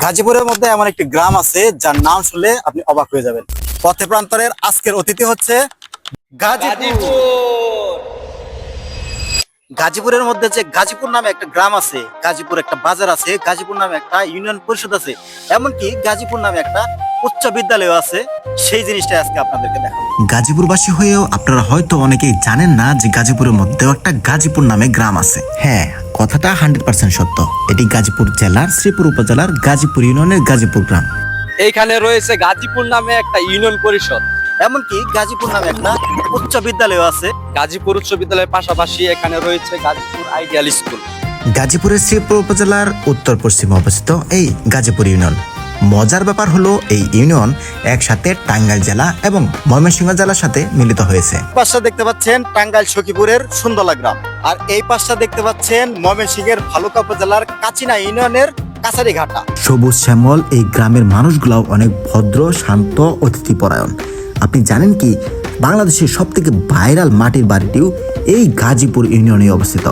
গাজীপুরের মধ্যে এমন একটি গ্রাম আছে যার নাম শুনলে আপনি অবাক হয়ে যাবেন। পথে প্রান্তরের আজকের অতিথি হচ্ছে গাজীপুর। গাজীপুরের মধ্যে যে গাজীপুর নামে একটা গ্রাম আছে, গাজীপুর একটা বাজার আছে, গাজীপুর নামে একটা ইউনিয়ন পরিষদ আছে, এমনকি গাজীপুর নামে একটা উচ্চ বিদ্যালয় আছে। সেই জিনিসটাই আজকে আপনাদেরকে দেখাবো। গাজীপুরবাসী হয়েও আপনারা হয়তো অনেকেই জানেন না যে গাজীপুরের মধ্যেও একটা গাজীপুর নামে গ্রাম আছে। হ্যাঁ, কথাটা 100% সত্য। এটি গাজীপুর জেলার শ্রীপুর উপজেলার গাজীপুর ইউনিয়নের গাজীপুর গ্রাম। এইখানে রয়েছে গাজীপুর নামে একটা ইউনিয়ন পরিষদ, এমনকি গাজীপুর নামে একটা উচ্চ বিদ্যালয় আছে। গাজীপুর উচ্চ বিদ্যালয়ের পাশাপাশি এখানে রয়েছে গাজীপুর আইডিয়াল স্কুল। গাজীপুরের শ্রীপুর উপজেলার উত্তর পশ্চিমে অবস্থিত এই গাজীপুর ইউনিয়ন। মজার ব্যাপার হলো এই ইউনিয়ন একসাথে টাঙ্গাইল জেলা এবং ময়মনসিংহ জেলার সাথে মিলিত হয়েছে। পাশটা দেখতে পাচ্ছেন টাঙ্গাইল সখীপুরের সুন্দলা গ্রাম, আর এই পাশটা দেখতে পাচ্ছেন ময়মনসিংহের ভালুকা উপজেলার কাচিনা ইউনিয়নের কাছারিঘাটা। সবুজ শ্যামল এই গ্রামের মানুষগুলাও অনেক ভদ্র, শান্ত, অতিথিপরায়ণ। আপনি জানেন কি, বাংলাদেশের সবথেকে ভাইরাল মাটির বাড়িটিও এই গাজীপুর ইউনিয়নে অবস্থিত।